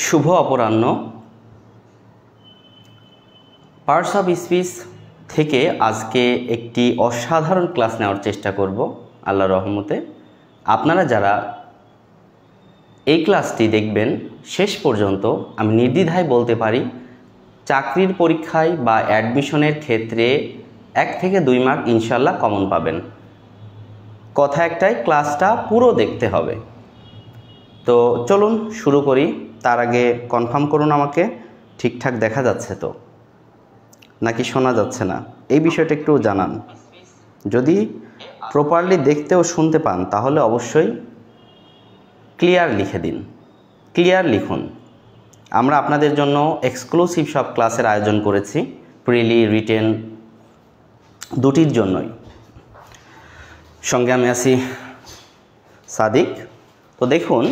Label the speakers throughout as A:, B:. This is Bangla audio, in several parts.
A: শুভ অপরাহ্ন। পার্টস অফ স্পিচ থেকে আজকে একটি অসাধারণ ক্লাস নেওয়ার চেষ্টা করব আল্লাহর রহমতে। আপনারা যারা এই ক্লাসটি দেখবেন শেষ পর্যন্ত, আমি নির্দ্বিধায় বলতে পারি চাকরির পরীক্ষায় বা অ্যাডমিশনের ক্ষেত্রে 1 থেকে 2 মার্ক ইনশাল্লাহ কমন পাবেন। কথা একটাই, ক্লাসটা পুরো দেখতে হবে। তো চলুন শুরু করি। তার আগে কনফার্ম করুন আমাকে ঠিকঠাক দেখা যাচ্ছে তো নাকি শোনা যাচ্ছে না, এই বিষয়টা একটু জানান। যদি প্রপারলি দেখতে ও শুনতে পান তাহলে অবশ্যই ক্লিয়ার লিখে দিন, ক্লিয়ার লিখুন। আমরা আপনাদের জন্য এক্সক্লুসিভ সব ক্লাসের আয়োজন করেছি, প্রিলি রিটেন দুটির জন্যই। সঙ্গে আমি আছি সাদিক। তো দেখুন,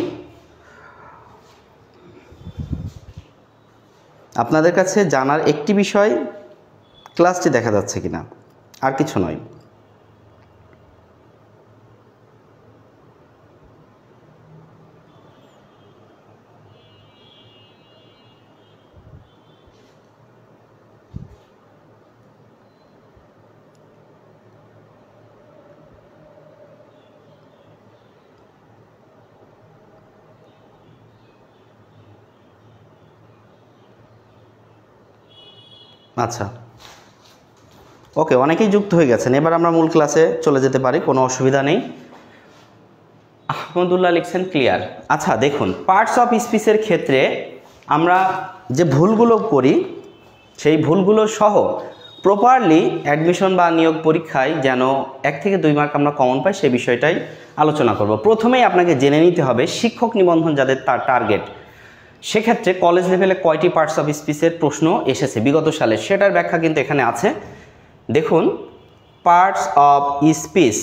A: আপনাদের কাছে জানার একটি বিষয়, ক্লাসটি দেখা যাচ্ছে কিনা, আর কিছু নয়। আচ্ছা, ওকে, অনেকেই যুক্ত হয়ে গেছেন। এবার আমরা মূল ক্লাসে চলে যেতে পারি, কোনো অসুবিধা নেই। আহমদুল্লাহ লিখছেন ক্লিয়ার। আচ্ছা দেখুন, পার্টস অফ স্পিচের ক্ষেত্রে আমরা যে ভুলগুলো করি সেই ভুলগুলো সহ প্রপারলি অ্যাডমিশন বা নিয়োগ পরীক্ষায় যেন 1 থেকে 2 মার্ক আমরা কমন পাই, সে বিষয়টাই আলোচনা করব। প্রথমেই আপনাকে জেনে নিতে হবে শিক্ষক নিবন্ধন যাদের তার টার্গেট, সেক্ষেত্রে কলেজ লেভেলে কয়টি পার্টস অফ স্পিচের প্রশ্ন এসেছে বিগত সালে, সেটার ব্যাখ্যা কিন্তু এখানে আছে। দেখুন, parts of speech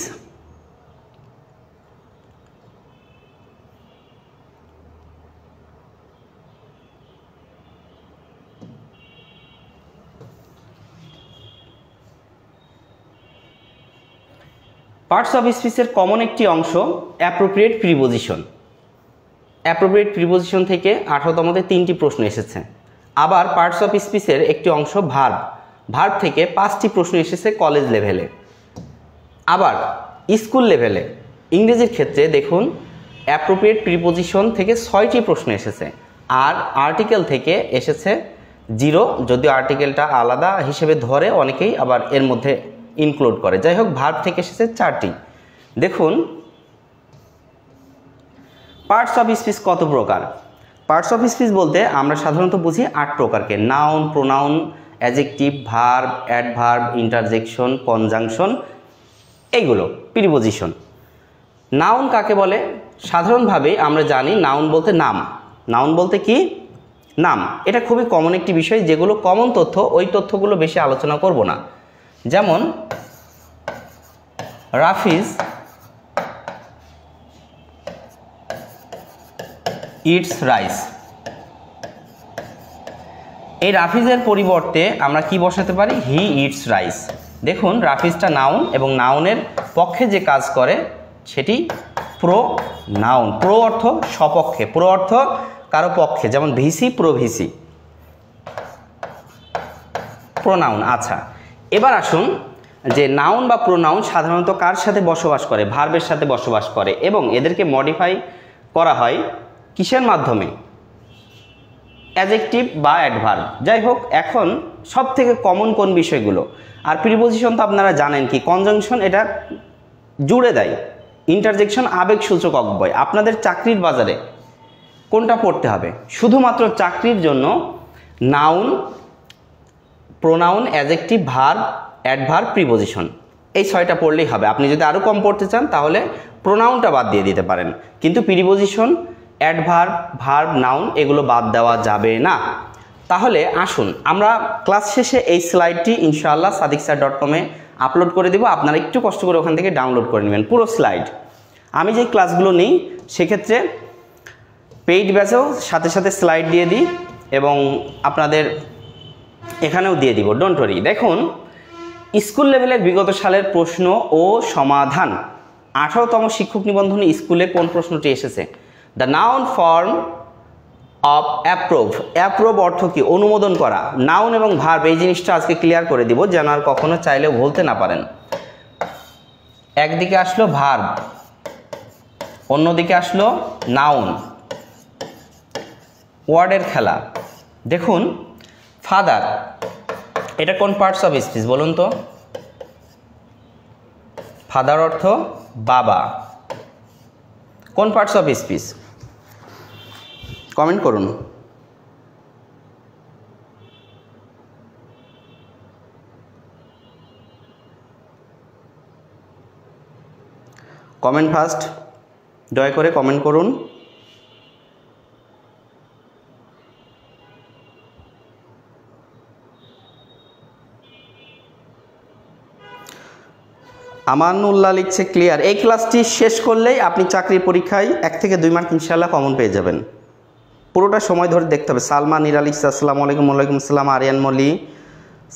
A: parts of স্পিচের কমন একটি অংশ অ্যাপ্রোপ্রিয়েট প্রিপোজিশন। অ্যাপ্রোপ্রিয়েট প্রিপোজিশন থেকে 18তমতে 3টি প্রশ্ন এসেছে। আবার পার্টস অফ স্পিচের একটি অংশ ভার্ব, ভার্ব থেকে 5টি প্রশ্ন এসেছে কলেজ লেভেলে। আবার স্কুল লেভেলে ইংরেজির ক্ষেত্রে দেখুন, অ্যাপ্রোপ্রিয়েট প্রিপোজিশন থেকে 6টি প্রশ্ন এসেছে। আর আর্টিকেল থেকে এসেছে 0, যদিও আর্টিকেলটা আলাদা হিসেবে ধরে অনেকেই, আবার এর মধ্যে ইনক্লুড করে। যাই হোক, ভার্ব থেকে এসেছে 4টি। দেখুন, পার্টস অফ স্পিচ কত প্রকার? পার্টস অফ স্পিচ বলতে আমরা সাধারণত বুঝি 8 প্রকারকে: noun, pronoun, adjective, verb, adverb, interjection, conjunction, এইগুলো প্রিপোজিশন। নাউন কাকে বলে? সাধারণভাবে আমরা জানি নাউন বলতে নাম। নাউন বলতে কি? নাম। এটা খুবই কমন একটি বিষয়, যেগুলো কমন তথ্য ওই তথ্যগুলো বেশি আলোচনা করব না। যেমন রাফিজ ইটস রাইস। এই রাফিজের পরিবর্তে আমরা কি বসাতে পারি? He eats rice. দেখুন, রাফিজটা নাউন এবং নাউনের পক্ষে যে কাজ করে সেটি প্রো নাউন। প্রো অর্থ সপক্ষে, প্রো অর্থ কারো পক্ষে, যেমন ভিসি, প্রো ভিসি, প্রোনাউন। আচ্ছা, এবার আসুন যে নাউন বা প্রোনাউন সাধারণত কার সাথে বসবাস করে? ভার্বের সাথে বসবাস করে, এবং এদেরকে মডিফাই করা হয় কিসের মাধ্যমে? অ্যাডজেক্টিভ বা অ্যাডভার্ব। যাই হোক, এখন সব থেকে কমন কোন বিষয়গুলো? আর প্রিপোজিশন তো আপনারা জানেন কি, কনজাংশন এটা জুড়ে দেয়, ইন্টারজেকশন আবেগসূচক অব্যয়। আপনাদের চাকরির বাজারে কোনটা পড়তে হবে? শুধুমাত্র চাকরির জন্য noun, pronoun, adjective, verb, adverb, preposition, এই 6টা পড়লেই হবে। আপনি যদি আরও কম পড়তে চান তাহলে প্রোনাউনটা বাদ দিয়ে দিতে পারেন, কিন্তু প্রিপোজিশন, অ্যাডভার্ব, ভার্ব, নাউন এগুলো বাদ দেওয়া যাবে না। তাহলে আসুন, আমরা ক্লাস শেষে এই স্লাইডটি ইনশাআল্লাহ sadiksir.com-এ আপলোড করে দেব। আপনারা একটু কষ্ট করে ওখান থেকে ডাউনলোড করে নেবেন পুরো স্লাইড। আমি যে ক্লাসগুলো নিই সেক্ষেত্রে পেইড ব্যাচেও সাথে সাথে স্লাইড দিয়ে দিই, এবং আপনাদের এখানেও দিয়ে দিব, ডোন্ট ওয়ারি। দেখুন, স্কুল লেভেলের বিগত সালের প্রশ্ন ও সমাধান। 18তম শিক্ষক নিবন্ধনে স্কুলে কোন প্রশ্নটি এসেছে? The noun form of approve. Approve অর্থ কি? অনুমোদন করা। নাউন এবং ভার্ব এই জিনিসটা আজকে ক্লিয়ার করে দিব যেন আর কখনো চাইলেও বলতে না পারেন। একদিকে আসলো ভার্ব, অন্যদিকে আসলো নাউন, ওয়ার্ডের খেলা। দেখুন ফাদার, এটা কোন পার্টস অফ স্পিচ বলুন তো? ফাদার অর্থ বাবা, কোন পার্টস অফ স্পিচ? কমেন্ট করুন। কমেন্ট ফার্স্ট, দয়া করে কমেন্ট করুন। আমানুল্লাহ লিখছে ক্লিয়ার। এই ক্লাসটি শেষ করলেই আপনি চাকরির পরীক্ষায় 1 থেকে 2 মার্ক ইনশাআল্লাহ কমন পেয়ে যাবেন। পুরোটা সময় ধরে দেখতে হবে। সালমান নিরা লিখছে আসসালামু আলাইকুম। ওয়ালাইকুম আসসালাম। আরিয়ান মলি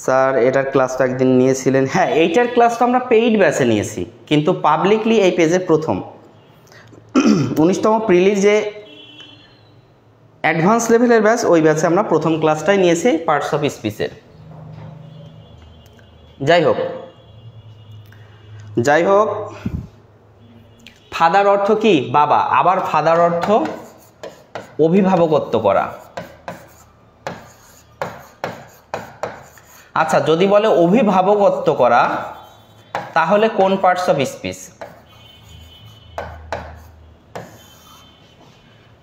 A: স্যার এটার ক্লাসটা একদিন নিয়েছিলেন। হ্যাঁ, এইটার ক্লাসটা আমরা পেইড ব্যাচে নিয়েছি, কিন্তু পাবলিকলি এই পেজে প্রথম 19তম প্রিলির যে অ্যাডভান্স লেভেলের ব্যাচ, ওই ব্যাচে আমরা প্রথম ক্লাসটাই নিয়েছি পার্টস অফ স্পিচের। যাই হোক, ফাদার অর্থ কি? বাবা। আবার ফাদার অর্থ অভিভাবকত্ব করা। আচ্ছা, যদি বলে অভিভাবকত্ব করা, তাহলে কোন পার্টস অফ স্পিচ?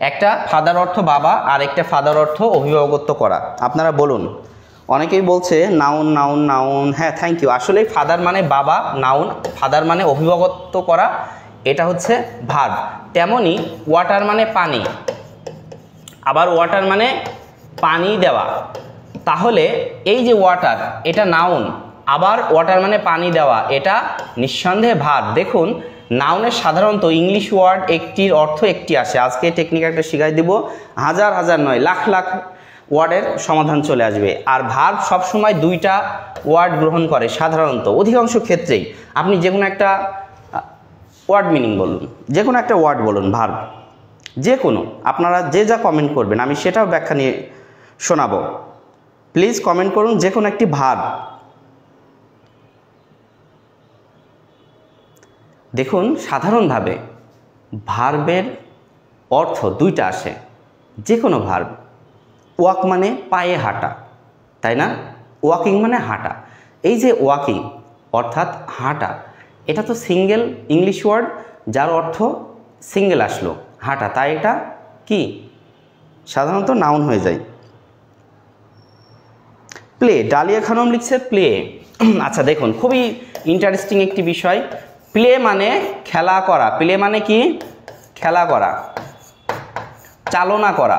A: একটা ফাদার অর্থ বাবা, আর একটা ফাদার অর্থ অভিভাবকত্ব করা। আপনারা বলুন। অনেকেই বলছে নাউন নাউন নাউন। হ্যাঁ, থ্যাংক ইউ। আসলে ফাদার মানে বাবা, নাউন। ফাদার মানে অভিভাবকত্ব করা, এটা হচ্ছে ভার্ব। তেমনি ওয়াটার মানে পানি, আবার ওয়াটার মানে পানি দেওয়া। তাহলে এই যে ওয়াটার, এটা নাউন, আবার ওয়াটার মানে পানি দেওয়া, এটা নিঃসন্দেহে ভার্ব। দেখুন, নাউনের সাধারণত ইংলিশ ওয়ার্ড একটির অর্থ একটি আসে। আজকে টেকনিক একটা শিখাই দিব, হাজার হাজার নয় লাখ লাখ ওয়ার্ডের সমাধান চলে আসবে। আর ভার্ব সবসময় 2টা ওয়ার্ড গ্রহণ করে সাধারণত, অধিকাংশ ক্ষেত্রেই। আপনি যে কোনো একটা ওয়ার্ড মিনিং বলুন, যে কোনো একটা ওয়ার্ড বলুন, ভার্ব যে কোনো, আপনারা যে যা কমেন্ট করবেন আমি সেটাও ব্যাখ্যা নিয়ে শোনাবো। প্লিজ কমেন্ট করুন যে কোনো একটি ভার্ব। দেখুন, সাধারণভাবে ভার্বের অর্থ 2টা আসে, যে কোনো ভার্ব। ওয়াক মানে পায়ে হাঁটা, তাই না? ওয়াকিং মানে হাঁটা। এই যে ওয়াকিং অর্থাৎ হাঁটা, এটা তো সিঙ্গেল ইংলিশ ওয়ার্ড, যার অর্থ সিঙ্গেল আসলো, হাঁটা, তাই এটা কি সাধারণত নাউন হয়ে যায়। প্লে, ডালিয়া খানম লিখছে প্লে। আচ্ছা দেখুন, খুবই ইন্টারেস্টিং একটি বিষয়। প্লে মানে খেলা করা। প্লে মানে কি? খেলা করা, চালনা করা।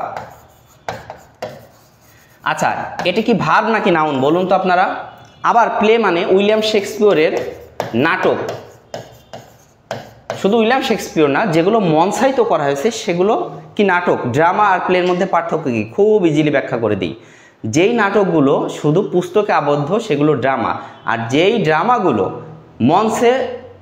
A: আচ্ছা, এটা কি ভার্ব নাকি নাউন বলুন তো আপনারা? আবার প্লে মানে উইলিয়াম শেক্সপিয়রের নাটক। শুধু উইলিয়াম শেক্সপিয়র না, যেগুলো মঞ্চায়িত করা হয়েছে সেগুলো কি নাটক। ড্রামা আর প্লের মধ্যে পার্থক্য কি? খুব ইজিলি ব্যাখ্যা করে দিই। যেই নাটকগুলো শুধু পুস্তকে আবদ্ধ সেগুলো ড্রামা, আর যেই ড্রামাগুলো মঞ্চে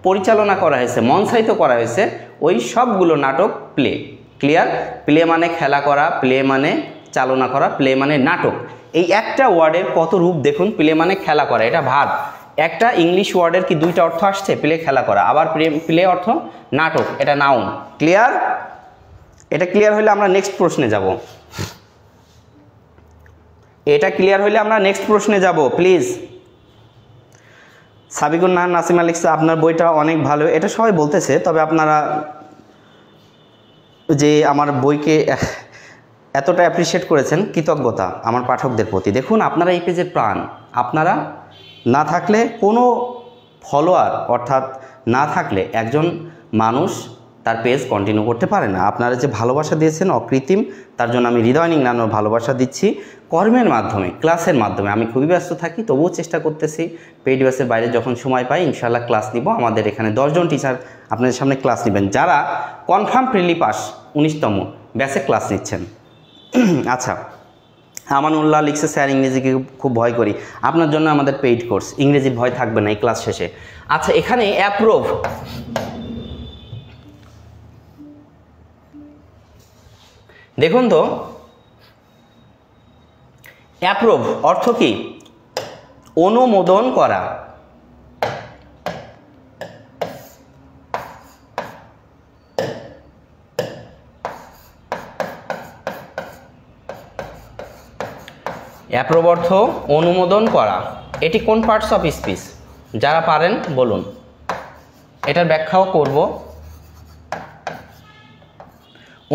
A: পরিচালনা করা হয়েছে, মঞ্চায়িত করা হয়েছে, ওই সবগুলো নাটক প্লে। ক্লিয়ার? প্লে মানে খেলা করা, প্লে মানে চালনা করা, প্লে মানে নাটক। এই একটা ওয়ার্ডের কত রূপ দেখুন। প্লে মানে খেলা করা, এটা ভার্ব। একটা ইংলিশ ওয়ার্ডের কি 2টা অর্থ আসছে? প্লে খেলা করা, আবার প্লে অর্থ নাটক, এটা নাউন। ক্লিয়ার? এটা ক্লিয়ার হলে আমরা নেক্সট প্রশ্নে যাব। এটা ক্লিয়ার হলে আমরা নেক্সট প্রশ্নে যাব, প্লিজ। সাবিকুন নাহার নাসিমা লিখছে আপনার বইটা অনেক ভালো। এটা সবাই বলতেছে, তবে আপনারা যে আমার বইকে এতটা অ্যাপ্রিসিয়েট করেছেন, কৃতজ্ঞতা আমার পাঠকদের প্রতি। দেখুন, আপনারা এই পেজের প্রাণ। আপনারা না থাকলে কোনো ফলোয়ার, অর্থাৎ না থাকলে একজন মানুষ তার পেজ কন্টিনিউ করতে পারে না। আপনারা যে ভালোবাসা দিয়েছেন অকৃত্রিম, তার জন্য আমি হৃদয় নিংড়ানোর ভালোবাসা দিচ্ছি। কর্মের মাধ্যমে, ক্লাসের মাধ্যমে আমি খুবই ব্যস্ত থাকি, তবুও চেষ্টা করতেছি পেইড ব্যাচের বাইরে যখন সময় পাই ইনশাআল্লাহ ক্লাস নিব। আমাদের এখানে 10 জন টিচার আপনাদের সামনে ক্লাস নেবেন, যারা কনফার্ম প্রিলি পাস 19তম ব্যাচে ক্লাস নিচ্ছেন। আচ্ছা, আমানুল্লাহ লিখছে স্যার ইংরেজিকে খুব ভয় করি। আপনার জন্য আমাদের পেইড কোর্স, ইংরেজির ভয় থাকবে না এই ক্লাস শেষে। আচ্ছা, এখানে অ্যাপ্রুভ, দেখুন তো অ্যাপ্রুভ অর্থ কি? অনুমোদন করা। অ্যাপ্রুভ অর্থ অনুমোদন করা। এটি কোন পার্টস অফ স্পিচ? যারা পারেন বলুন, এটার ব্যাখ্যাও করব।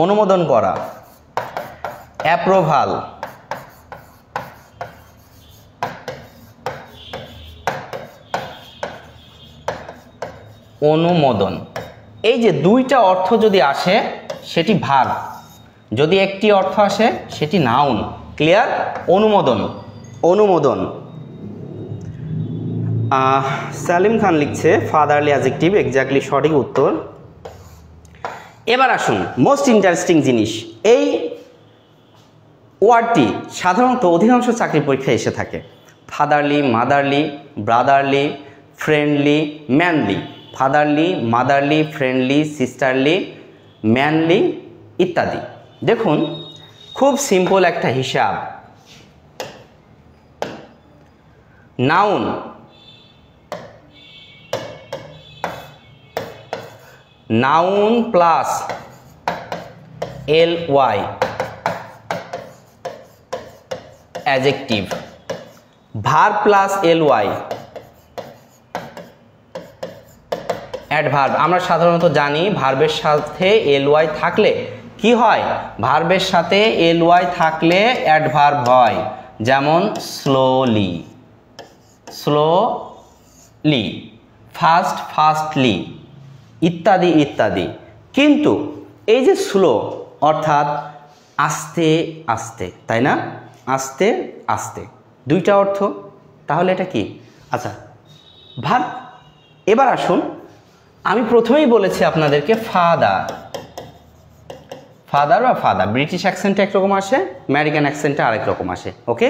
A: অনুমোদন করা, অ্যাপ্রুভাল। অনুমোদন, এই যে দুইটা অর্থ যদি আসে সেটি ভার্ব, যদি একটি অর্থ আসে সেটি নাউন। ক্লিয়ার? অনুমোদন, অনুমোদন। সালিম খান লিখছে ফাদারলি অ্যাডজেক্টিভ, এক্স্যাক্টলি সঠিক উত্তর। এবার আসুন মোস্ট ইন্টারেস্টিং জিনিস, এই ওয়ার্ডটি সাধারণত অধিকাংশ চাকরি পরীক্ষায় এসে থাকে। Fatherly, motherly, brotherly, friendly, manly. Fatherly, motherly, friendly, sisterly, manly ইত্যাদি। দেখুন খুব সিম্পল একটা হিসাব। Noun noun plus ly adjective, verb plus ly adverb. আমরা সাধারণত জানি ভার্বের সাথে ly থাকলে কি হয়? ভার্বের সাথে ly থাকলে অ্যাডভার্ব হয়। যেমন স্লোলি, স্লোলি, ফাস্ট, ফাস্টলি ইত্যাদি ইত্যাদি। কিন্তু এই যে স্লো অর্থাৎ আস্তে আস্তে, তাই না? আস্তে আস্তে, দুইটা অর্থ। তাহলে এটা কি? আচ্ছা, ভার্ব। এবার আসুন, আমি প্রথমেই বলেছি আপনাদেরকে ফাদার, ফাদার বা ফাদার ব্রিটিশ অ্যাকসেন্টে একরকম আসে, আমেরিকান অ্যাকসেন্টে আরেক রকম আসে। ওকে,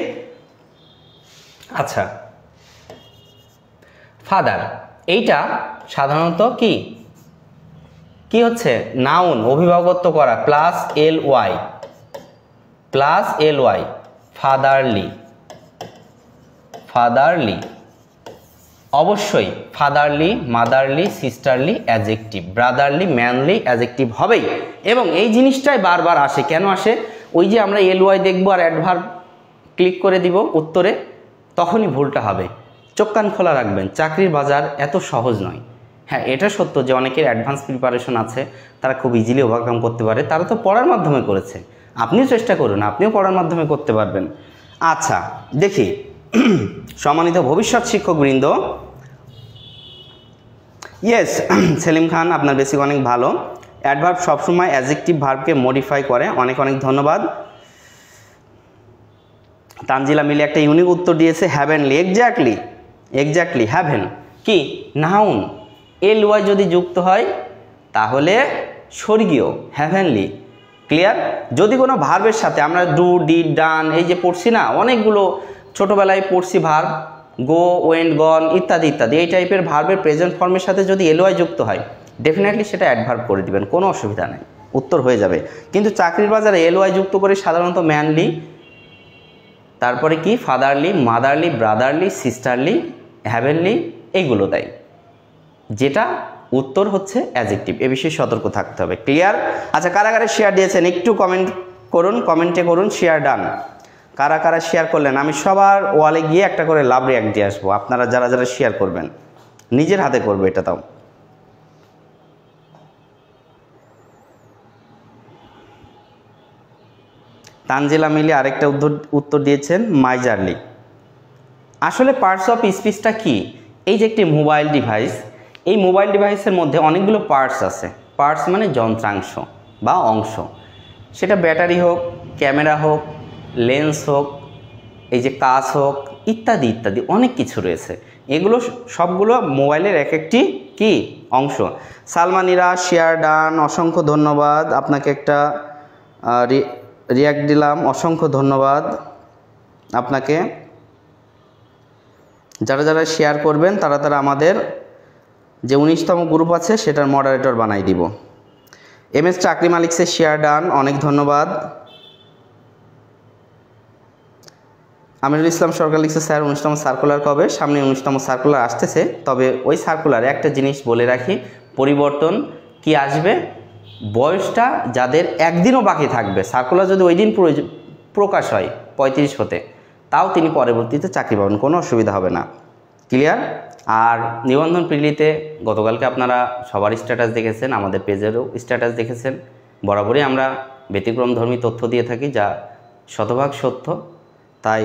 A: আচ্ছা, ফাদার এইটা সাধারণত কি কি হচ্ছে? নাউন, অভিভাবকত্ব করা, plus ly, plus ly, fatherly, fatherly. অবশ্যই fatherly, motherly, sisterly adjective, brotherly, manly adjective হবেই। এবং এই জিনিসটাই বারবার আসে। কেন আসে? ওই যে আমরা ly দেখব আর অ্যাডভার্ব ক্লিক করে দিব উত্তরে, তখনই ভুলটা হবে। চোখ কান খোলা রাখবেন, চাকরির বাজার এত সহজ নয়। হ্যাঁ, এটা সত্য যে অনেকের অ্যাডভান্স প্রিপারেশন আছে, তারা খুব ইজিলি ওভারকাম করতে পারে। তারা তো পড়ার মাধ্যমে করেছে, আপনিও চেষ্টা করুন, আপনিও পড়ার মাধ্যমে করতে পারবেন। আচ্ছা দেখি, সম্মানিত ভবিষ্যৎ শিক্ষকবৃন্দ, ইয়েস সেলিম খান, আপনার বেসিক অনেক ভালো। অ্যাডভার্ব সবসময় অ্যাডজেক্টিভ ভার্বকে মডিফাই করে। অনেক অনেক ধন্যবাদ। তানজিলা মিলি একটা ইউনিক উত্তর দিয়েছে, হ্যাভেনলি। এক্স্যাক্টলি, এক্স্যাক্টলি, হ্যাভেন কি? নাউন, ly যদি যুক্ত হয় তাহলে স্বর্গীয়, হ্যাভেনলি। ক্লিয়ার? যদি কোনো ভার্বের সাথে আমরা ডু, ডিড, ডান এই যে পড়ছি না, অনেকগুলো ছোটোবেলায় পড়ছি ভার্ব, গো, ওয়েন্ট, গন ইত্যাদি ইত্যাদি, এই টাইপের ভার্বের প্রেজেন্ট ফর্মের সাথে যদি ly যুক্ত হয় ডেফিনেটলি সেটা অ্যাডভার্ব করে দিবেন, কোনো অসুবিধা নেই, উত্তর হয়ে যাবে। কিন্তু চাকরির বাজারে ly যুক্ত করে সাধারণত ম্যানলি, তারপরে কি ফাদারলি, মাদারলি, ব্রাদারলি, সিস্টারলি, হ্যাভেনলি এইগুলো দেয়, যেটা উত্তর হচ্ছে অ্যাডজেক্টিভ। এ বিষয়ে সতর্ক থাকতে হবে। ক্লিয়ার? আচ্ছা, কারা কারা শেয়ার দিয়েছেন একটু কমেন্ট করুন, কমেন্টে করুন শেয়ার ডান। কারা কারা শেয়ার করলেন? আমি সবার ওয়ালে গিয়ে একটা করে লাভ রিয়াক্ট দিয়ে আসবো। আপনারা যারা যারা শেয়ার করবেন নিজের হাতে করবো এটা। তাও তানজিলা মিলি আরেকটা উত্তর দিয়েছেন, মাইজারলি। আসলে পার্টস অফ স্পিচটা কি? এই যে একটি মোবাইল ডিভাইস, এই মোবাইল ডিভাইসের মধ্যে অনেকগুলো পার্টস আছে। পার্টস মানে যন্ত্রাংশ বা অংশ, সেটা ব্যাটারি হোক, ক্যামেরা হোক, লেন্স হোক, এই যে কাঁচ হোক ইত্যাদি ইত্যাদি অনেক কিছু রয়েছে। এগুলো সবগুলো মোবাইলের এক একটি কি অংশ। সালমানিরা শেয়ার ডান, অসংখ্য ধন্যবাদ আপনাকে। একটা রিয়াক্ট দিলাম, অসংখ্য ধন্যবাদ আপনাকে। যারা যারা শেয়ার করবেন তারা তারা আমাদের যে 19তম গ্রুপ আছে সেটার মডারেটর বানাই দিব। MS চাকরি মালিক সে শেয়ার ডান, অনেক ধন্যবাদ। আমিরুল ইসলাম সরকার লিখছে স্যার 19তম সার্কুলার কবে? সামনে 19তম সার্কুলার আসতেছে, তবে ওই সার্কুলারে একটা জিনিস বলে রাখি, পরিবর্তন কি আসবে, বয়সটা যাদের একদিনও বাকি থাকবে, সার্কুলার যদি ওই দিন প্রকাশ হয় 35 হতে, তাও তিনি পরবর্তীতে চাকরি পাবেন, কোনো অসুবিধা হবে না। ক্লিয়ার? আর নিবন্ধন প্রিলিতে গতকালকে আপনারা সবার স্ট্যাটাস দেখেছেন, আমাদের পেজেরও স্ট্যাটাস দেখেছেন। বরাবরই আমরা ব্যতিক্রমধর্মী তথ্য দিয়ে থাকি, যা শতভাগ সত্য, তাই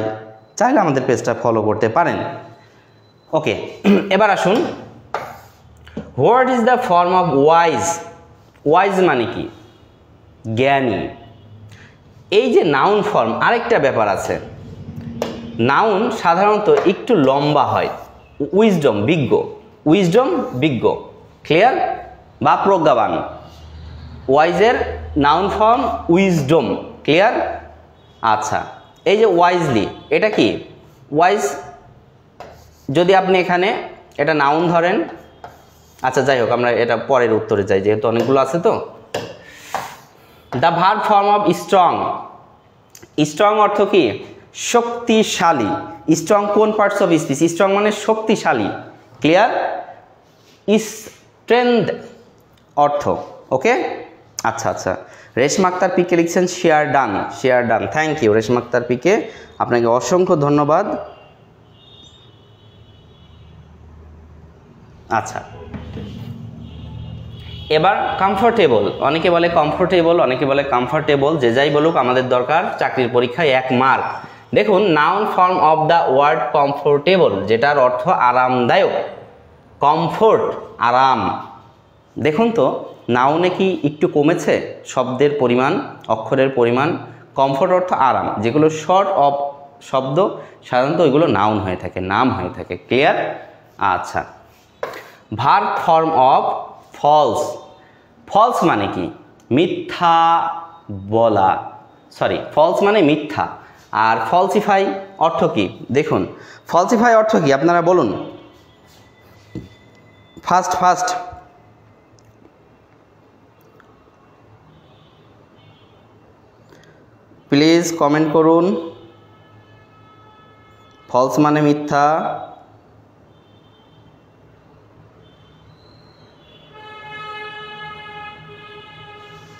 A: চাইলে আমাদের পেজটা ফলো করতে পারেন। ওকে, এবার আসুন, what is the form of wise? Wise মানে কি? জ্ঞানী। এই যে নাউন ফর্ম, আরেকটা ব্যাপার আছে, নাউন সাধারণত একটু লম্বা হয়, উইজডম বিজ্ঞ, উইজডম বিজ্ঞ, ক্লিয়ার, বা প্রজ্ঞাবান। ওয়াইজের নাউন ফর্ম উইজডম, ক্লিয়ার? আচ্ছা, এই যে ওয়াইজলি, এটা কি? ওয়াইজ যদি আপনি এখানে এটা নাউন ধরেন, আচ্ছা যাই হোক, আমরা এটা পরের উত্তরে যাই, যেহেতু অনেকগুলো আছে। তো the verb form of strong, strong অর্থ কি? শক্তিশালী। স্ট্রং কোন পার্টস অফ স্পিচ? স্ট্রং মানে শক্তিশালী, ক্লিয়ার? স্ট্রেংথ অর্থ, ওকে? আচ্ছা আচ্ছা, রেশমা আক্তার পিকে লিখছেন share done, share done, thank you Reshma Akter P K, আপনাকে অসংখ্য ধন্যবাদ। আচ্ছা, এবার কমফোর্টেবল, অনেকে বলে কমফোর্টেবল, অনেকে বলে কমফোর্টেবল, যে যাই বলুক আমাদের দরকার চাকরির পরীক্ষায় 1 মার্ক। দেখুন, noun form of the word comfortable, যেটার অর্থ আরামদায়ক, কমফোর্ট আরাম। দেখুন তো, নাউনে কি একটু কমেছে শব্দের পরিমাণ, অক্ষরের পরিমাণ? কমফোর্ট অর্থ আরাম, যেগুলো শর্ট অফ শব্দ সাধারণত ওইগুলো নাউন হয়ে থাকে, নাম হয়ে থাকে, ক্লিয়ার? আচ্ছা, verb form of false, false মানে কি? মিথ্যা বলা, সরি, ফলস মানে মিথ্যা। আর ফলসিফাই অর্থ কি? দেখুন, ফলসিফাই অর্থ কি আপনারা বলুন, ফার্স্ট ফার্স্ট। প্লিজ কমেন্ট করুন, ফলস মানে মিথ্যা।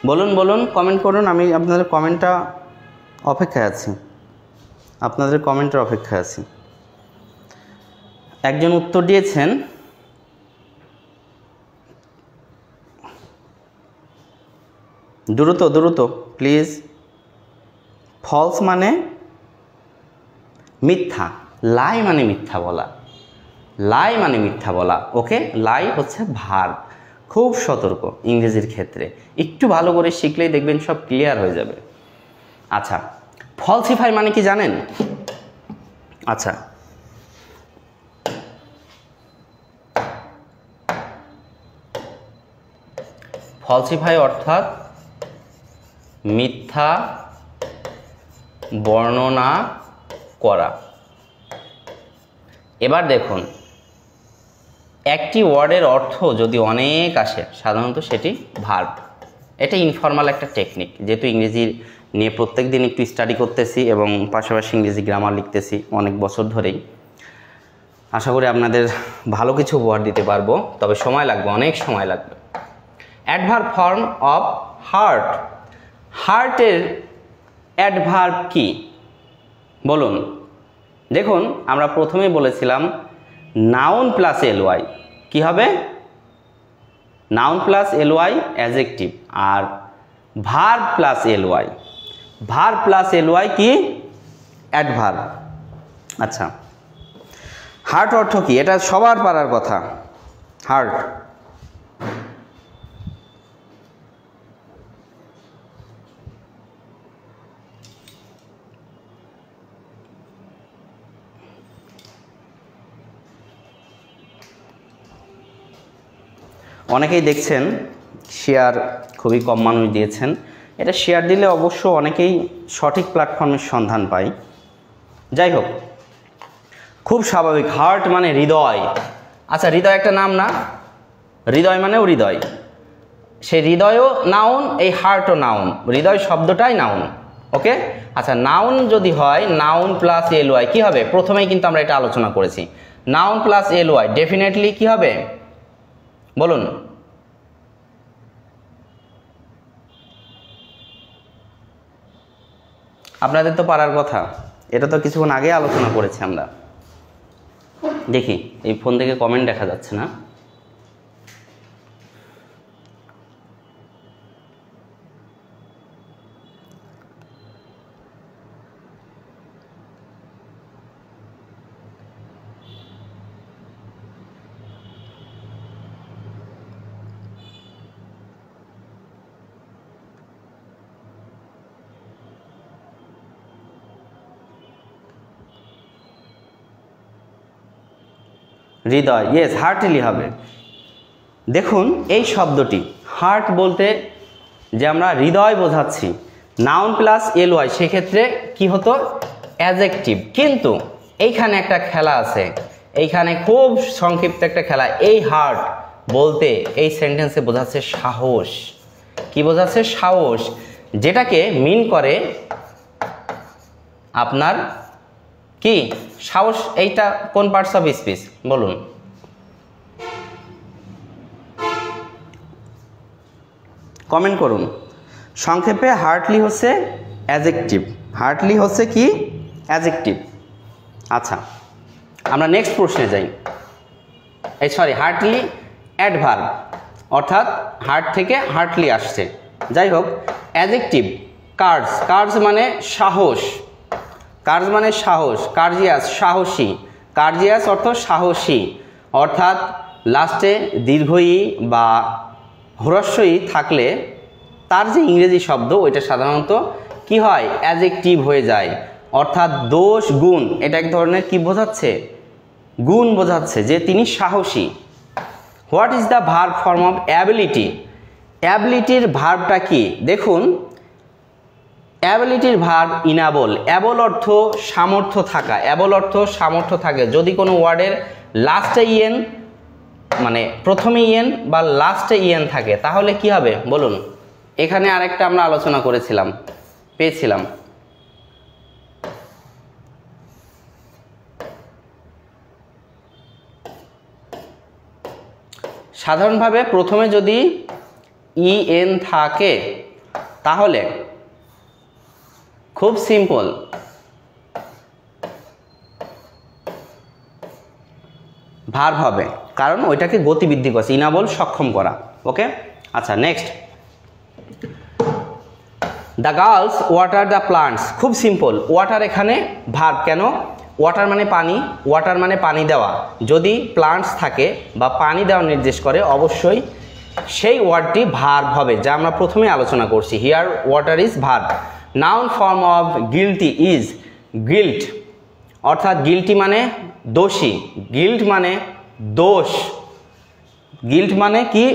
A: বলুন বলুন, কমেন্ট করুন, আমি আপনাদের কমেন্টটা অপেক্ষায় আছি, আপনাদের কমেন্টের অপেক্ষায় আছি। একজন উত্তর দিয়েছেন, দ্রুত দ্রুত প্লিজ। ফলস মানে মিথ্যা, লাই মানে মিথ্যা বলা, লাই মানে মিথ্যা বলা, ওকে? লাই হচ্ছে ভার্ব, খুব সতর্ক ইংরেজির ক্ষেত্রে, একটু ভালো করে শিখলেই দেখবেন সব ক্লিয়ার হয়ে যাবে। আচ্ছা, ফলসিফাই মানে কি জানেন? আচ্ছা, ফলসিফাই অর্থাৎ মিথ্যা বর্ণনা করা। এবার দেখুন, একটি ওয়ার্ডের অর্থ যদি অনেক আসে, সাধারণত সেটি ভার্ব। এটা ইনফর্মাল একটা টেকনিক, যেহেতু ইংরেজি নিয়ে প্রত্যেক দিন একটু স্টাডি করতেছি এবং পাশাপাশি ইংরেজি গ্রামার লিখতেছি অনেক বছর ধরেই, আশা করি আপনাদের ভালো কিছু উপহার দিতে পারবো, তবে সময় লাগবে, অনেক সময় লাগবে। অ্যাডভার্ব ফর্ম অফ হার্ট, হার্টের অ্যাডভার্ব কি বলুন? দেখুন, আমরা প্রথমেই বলেছিলাম নাউন প্লাস এলওয়াই কি হবে? নাউন প্লাস এলওয়াই অ্যাডজেক্টিভ, আর verb plus L Y, verb plus L Y কি? অ্যাডভার্ব। আচ্ছা, হার্ট অর্থ কি? এটা সবার পারার কথা, হার্ট। অনেকেই দেখছেন শেয়ার খুবই কম মানুষ দিয়েছেন, এটা শেয়ার দিলে অবশ্য অনেকেই সঠিক প্ল্যাটফর্মের সন্ধান পায়। যাই হোক, খুব স্বাভাবিক, হার্ট মানে হৃদয়। আচ্ছা, হৃদয় একটা নাম না? হৃদয় মানেও হৃদয়, সে হৃদয়ও নাউন, এই হার্টও নাউন, হৃদয় শব্দটাই নাউন, ওকে। আচ্ছা, নাউন যদি হয় নাউন প্লাস এল ওয়াই কি হবে? প্রথমেই কিন্তু আমরা এটা আলোচনা করেছি, noun plus L Y definitely কি হবে বলুন? আপনাদের তো পারার কথা, এটা তো কিছুক্ষণ আগে আলোচনা করেছি আমরা। দেখি এই ফোন থেকে কমেন্ট দেখা যাচ্ছে না। হৃদয়, ইয়েস, হার্টলি হবে। দেখুন এই শব্দটি হার্ট বলতে যে আমরা হৃদয় বোঝাচ্ছি, নাউন প্লাস এল ওয়াই সেক্ষেত্রে কি হতো? অ্যাডজেক্টিভ। কিন্তু এইখানে একটা খেলা আছে, এইখানে খুব সংক্ষিপ্ত একটা খেলা। এই হার্ট বলতে এই সেন্টেন্সে বোঝাচ্ছে সাহস। কি বোঝাচ্ছে? সাহস, যেটাকে মিন করে আপনার কি সাহস। এইটা কোন পার্টস অফ স্পিচ বলুন? কমেন্ট করুন। সংক্ষেপে হার্টলি হচ্ছে অ্যাডজেক্টিভ, হার্টলি হচ্ছে কি? অ্যাডজেক্টিভ। আচ্ছা, আমরা নেক্সট প্রশ্নে যাই। হার্টলি অ্যাডভার্ব, অর্থাৎ হার্ট থেকে হার্টলি আসছে। যাই হোক, অ্যাডজেক্টিভ কার্জ, কার্জ মানে সাহস, কার্জ মানে সাহস, কার্জিয়াস সাহসী, কার্জিয়াস অর্থ সাহসী, অর্থাৎ লাস্টে দীর্ঘই বা হ্রস্বই থাকলে তার যে ইংরেজি শব্দ ওইটা সাধারণত কি হয়? অ্যাডজেক্টিভ হয়ে যায়, অর্থাৎ দোষ গুণ, এটা এক ধরনের কি বোঝাচ্ছে? গুণ বোঝাচ্ছে যে তিনি সাহসী। What is the verb form of ability? অ্যাবিলিটির ভার্বটা কি? দেখুন, অ্যাবিলিটির ভার্ব ইনাবল। অ্যাবল অর্থ সামর্থ্য থাকা, অ্যাবল অর্থ সামর্থ্য থাকে। যদি কোনো ওয়ার্ডের লাস্টে ইএন মানে প্রথমে ইএন বা লাস্টে ইএন থাকে তাহলে কি হবে বলুন? এখানে আরেকটা আমরা আলোচনা করেছিলাম, পেয়েছিলাম। সাধারণভাবে প্রথমে যদি ইএন থাকে তাহলে খুব সিম্পল, ভার্ব হবে, কারণ ওইটাকে গতিবৃদ্ধি করছে, ইনাবল সক্ষম করা। ওকে। আচ্ছা, next, the girls water the plants. খুব সিম্পল, ওয়াটার এখানে ভার্ব। কেন? ওয়াটার মানে পানি, ওয়াটার মানে পানি দেওয়া। যদি প্লান্টস থাকে বা পানি দেওয়া নির্দেশ করে অবশ্যই সেই ওয়ার্ডটি ভার্ব হবে, যা আমরা প্রথমে আলোচনা করছি। Here water is verb. Noun form of guilty is guilt, অর্থাৎ গিল্টি মানে দোষী, গিল্ট মানে দোষ, গিল্ট মানে কি?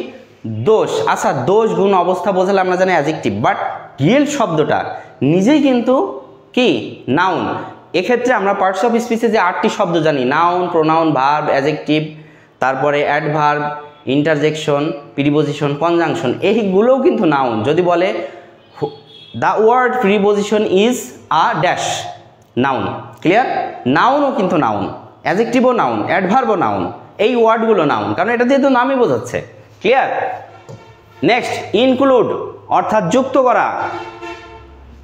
A: দোষ। আচ্ছা, দোষ গুণ অবস্থা বোঝালে আমরা জানি অ্যাডজেক্টিভ, বাট গিল্ট শব্দটা নিজেই কিন্তু কি? নাউন। এক্ষেত্রে আমরা পার্টস অফ স্পিচে যে 8টি শব্দ জানি, নাউন, প্রোনাউন, ভার্ব, অ্যাডজেক্টিভ, তারপরে অ্যাডভার্ব, ইন্টারজেকশন, প্রিপোজিশন, কনজাংশন, এইগুলোও কিন্তু নাউন। যদি বলে the word preposition is a dash, noun. Clear? নাউনও কিন্তু নাউন, অ্যাডজেক্টিভও নাউন, অ্যাডভার্বও নাউন, এই ওয়ার্ডগুলো নাউন, কারণ এটা দিয়ে তো নামই বোঝাচ্ছে। ক্লিয়ার? নেক্সট, ইনক্লুড অর্থাৎ যুক্ত করা,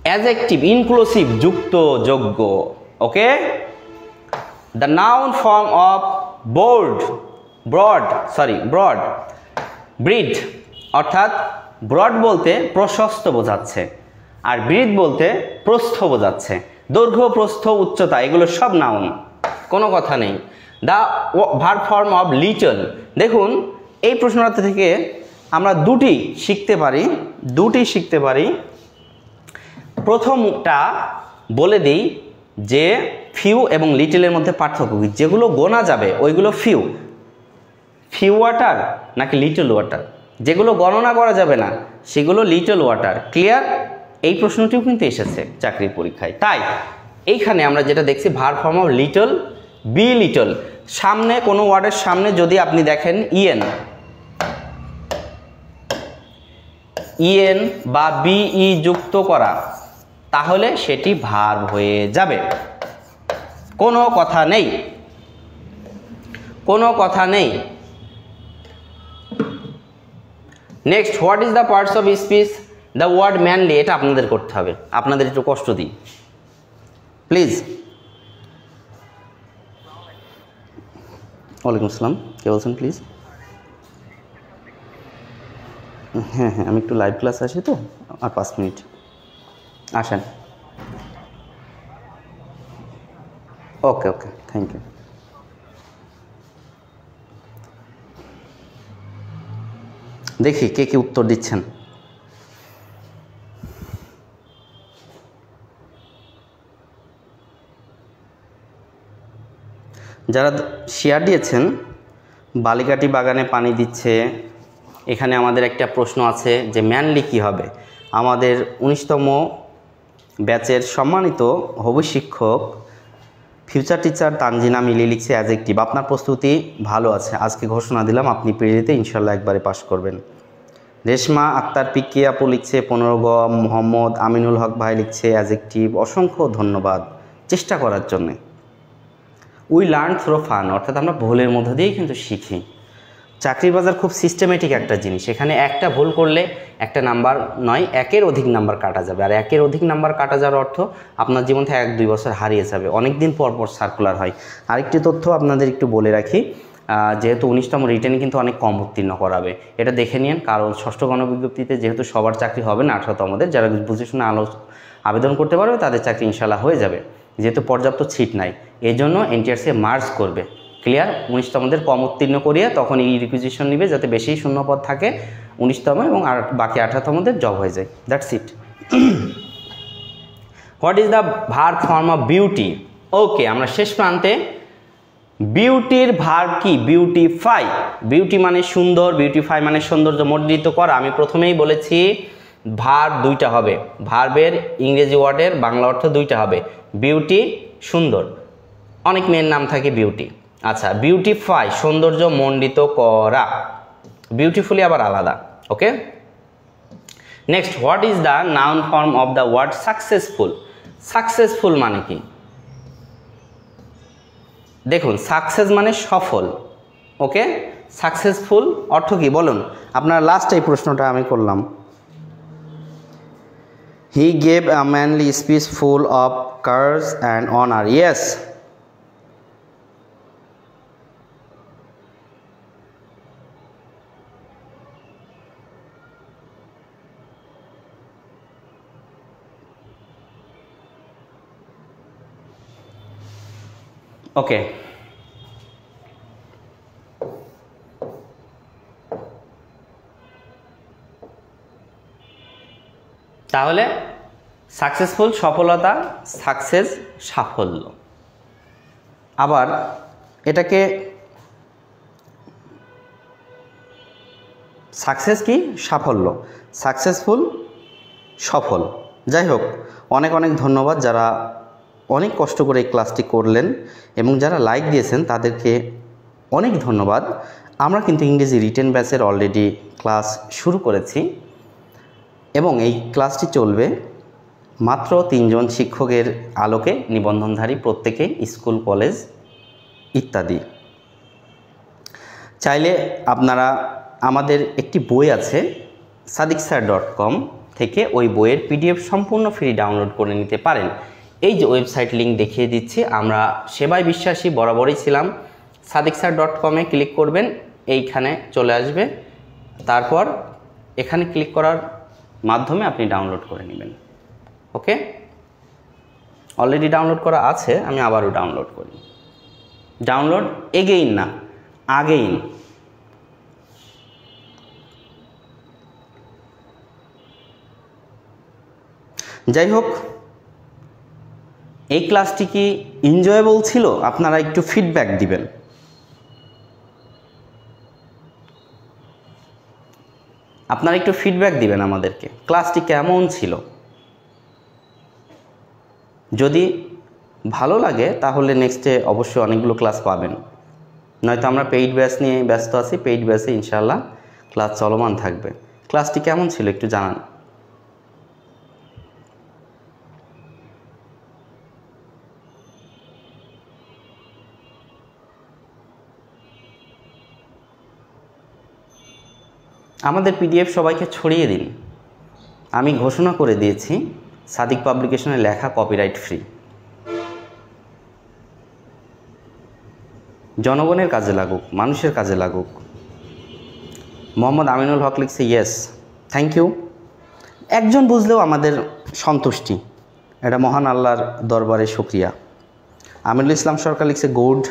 A: অ্যাডজেক্টিভ ইনক্লুসিভ, যুক্ত, যোগ্য। Okay. The noun form of broad, broad, breed, অর্থাৎ ব্রড বলতে প্রশস্ত বোঝাচ্ছে, আর ব্রিড বলতে প্রস্থ বোঝাচ্ছে। দৈর্ঘ্য, প্রস্থ, উচ্চতা, এগুলো সব নাউন, কোনো কথা নেই। The verb form of little. দেখুন এই প্রশ্নটা থেকে আমরা দুটি শিখতে পারি। প্রথমটা বলে দিই যে ফিউ এবং লিটলের মধ্যে পার্থক্য কি। যেগুলো গোনা যাবে ওইগুলো ফিউ ওয়াটার নাকি লিটল ওয়াটার, যেগুলো গণনা করা যাবে না সেগুলো লিটল ওয়াটার। ক্লিয়ার? এই প্রশ্নটিও কিন্তু এসেছে চাকরির পরীক্ষায়। তাই এইখানে আমরা যেটা দেখছি verb form of little, B little, সামনে কোনো ওয়ার্ডের সামনে যদি আপনি দেখেন ইএন বা বিই যুক্ত করা, তাহলে সেটি ভার্ব হয়ে যাবে। কোনো কথা নেই, কোনো কথা নেই। Next, what is the parts of speech the word manly. এটা আপনাদের করতে হবে, আপনাদের একটু কষ্ট দিই প্লিজ। ওয়ালাইকুম আসসালাম, কে বলছেন প্লিজ? হ্যাঁ হ্যাঁ, আমি একটু লাইভ ক্লাস আসি তো, আর 5 মিনিট আসেন। ওকে ওকে, থ্যাংক ইউ। দেখি কে কে উত্তর দিচ্ছেন। যারা শেয়ার দিয়েছেন, বালিকাটি বাগানে পানি দিচ্ছে, এখানে আমাদের একটা প্রশ্ন আছে যে ম্যানলি কী হবে। আমাদের 19তম ব্যাচের সম্মানিত হবু শিক্ষক ফিউচার টিচার তানজিনা মিলি লিখছে অ্যাডজেক্টিভ। আপনার প্রস্তুতি ভালো আছে, আজকে ঘোষণা দিলাম আপনি প্রিলিতে ইনশাল্লাহ একবারে পাস করবেন। রেশমা আক্তার পিকে আপু লিখছে 15 গ। মোহাম্মদ আমিনুল হক ভাই লিখছে অ্যাডজেক্টিভ। অসংখ্য ধন্যবাদ চেষ্টা করার জন্যে। উই লার্ন থ্রো ফান, অর্থাৎ আমরা ভুলের মধ্য দিয়েই কিন্তু শিখি। চাকরির বাজার খুব সিস্টেমেটিক একটা জিনিস, এখানে একটা ভুল করলে একটা নাম্বার নয়, একের অধিক নাম্বার কাটা যাবে। আর একের অধিক নাম্বার কাটা যাওয়ার অর্থ আপনার জীবন থেকে 1-2 বছর হারিয়ে যাবে, অনেক দিন পর পর সার্কুলার হয়। আরেকটি তথ্য আপনাদের একটু বলে রাখি, যেহেতু 19তম রিটেনে কিন্তু অনেক কম উত্তীর্ণ করাবে, এটা দেখে নিন। কারণ 6ষ্ঠ গণবিজ্ঞপ্তিতে যেহেতু সবার চাকরি হবে না, 18তমদের যারা বুঝে শুনে আবেদন করতে পারবে তাদের চাকরি ইনশাল্লাহ হয়ে যাবে, যেহেতু পর্যাপ্ত সিট নাই। এই জন্য এনটিআরসি মার্জ করবে, ক্লিয়ার। 19তমদের কম উত্তীর্ণ করিয়ে তখন এই রিকুইজিশন নিবে যাতে বেশি শূন্যপদ থাকে 19তম, এবং আর বাকি 18তমদের জব হয়ে যায়। That's it. What is the verb form of beauty? Okay, আমরা শেষ প্রান্তে। বিউটির ভার্ব কি? বিউটিফাই। বিউটি মানে সুন্দর, বিউটিফাই মানে সৌন্দর্য মণ্ডিত করা। আমি প্রথমেই বলেছি ভার্ব 2টা হবে, ভার্বের ইংরেজি ওয়ার্ডের বাংলা অর্থ 2টা হবে। বিউটি সুন্দর, অনেক মেয়ের নাম থাকে বিউটি। আচ্ছা, বিউটিফাই সৌন্দর্য মণ্ডিত করা, বিউটিফুলি আবার আলাদা। Okay, next, what is the noun form of the word successful? Successful মানে কি? দেখুন, সাকসেস মানে সফল। ওকে, সাকসেসফুল অর্থ কি বলুন? আপনার লাস্ট এই প্রশ্নটা আমি করলাম। He gave a manly speech full of curse and honour. Yes, okay. তাহলে সাকসেসফুল সফলতা, সাকসেস সাফল্য। আবার এটাকে সাকসেস কি? সাফল্য। সাকসেসফুল সফল। যাই হোক, অনেক অনেক ধন্যবাদ যারা অনেক কষ্ট করে এই ক্লাসটি করলেন এবং যারা লাইক দিয়েছেন তাদেরকে অনেক ধন্যবাদ। আমরা কিন্তু ইংরেজি রিটেন ব্যাচের অলরেডি ক্লাস শুরু করেছি এবং এই ক্লাসটি চলবে মাত্র 3 জন শিক্ষকের আলোকে, নিবন্ধনধারী প্রত্যেকে, স্কুল কলেজ ইত্যাদি। চাইলে আপনারা আমাদের একটি বই আছে sadiksir.com থেকে, ওই বইয়ের PDF সম্পূর্ণ ফ্রি ডাউনলোড করে নিতে পারেন। এই যে ওয়েবসাইট লিঙ্ক দেখিয়ে দিচ্ছি, আমরা সেবায় বিশ্বাসী বরাবরই ছিলাম। sadiksir.com-এ ক্লিক করবেন, এইখানে চলে আসবে, তারপর এখানে ক্লিক করার মাধ্যমে আপনি ডাউনলোড করে নেবেন। ওকে, অলরেডি ডাউনলোড করা আছে, আমি আবারও ডাউনলোড করি। ডাউনলোড এগেইন না, আগেইন। যাই হোক, এই ক্লাসটি কি এনজয়েবল ছিল? আপনারা একটু ফিডব্যাক দিবেন। আপনারা একটু ফিডব্যাক দিবেন আমাদেরকে, ক্লাসটি কেমন ছিল। যদি ভালো লাগে তাহলে নেক্সটে অবশ্যই অনেকগুলো ক্লাস পাবেন, নয়তো আমরা পেইড ব্যাচ নিয়ে ব্যস্ত আছি। পেইড ব্যাচে ইনশাআল্লাহ ক্লাস চলমান থাকবে। ক্লাসটি কেমন ছিল একটু জানান। আমাদের পিডিএফ সবাইকে ছড়িয়ে দিন। আমি ঘোষণা করে দিয়েছি সাদিক পাবলিকেশনের লেখা কপিরাইট ফ্রি। জনগণের কাজে লাগুক, মানুষের কাজে লাগুক। মোহাম্মদ আমিনুল হক লিখছে ইয়েস, থ্যাংক ইউ। একজন বুঝলেও আমাদের সন্তুষ্টি, এটা মহান আল্লাহর দরবারে শুকরিয়া। আমিরুল ইসলাম সরকার লিখছে গুড।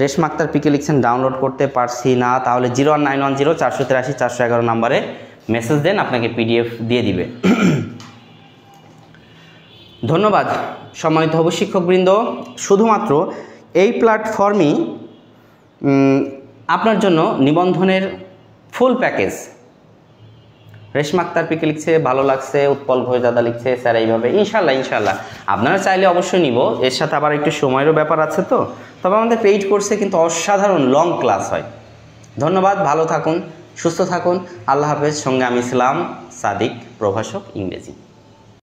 A: রেশমা আক্তার পিকে লিখছেন ডাউনলোড করতে পারছি না, তাহলে 01910 483 411 নাম্বারে মেসেজ দেন, আপনাকে পিডিএফ দিয়ে দিবে। ধন্যবাদ সম্মানিত শিক্ষকবৃন্দ। শুধুমাত্র এই প্ল্যাটফর্মই আপনার জন্য নিবন্ধনের ফুল প্যাকেজ। রেশমা আক্তার পিকে লিখছে ভালো লাগছে, উৎপল ঘোষ দাদা লিখছে স্যার এইভাবে। ইনশাল্লাহ আপনারা চাইলে অবশ্যই নিব, এর সাথে আবার একটু সময়েরও ব্যাপার আছে। তো তবে আমাদের পেইড কোর্সে কিন্তু অসাধারণ লং ক্লাস হয়। ধন্যবাদ, ভালো থাকুন, সুস্থ থাকুন, আল্লাহ হাফেজ। সঙ্গে আমি ছিলাম সাদিক, প্রভাষক ইংরেজি।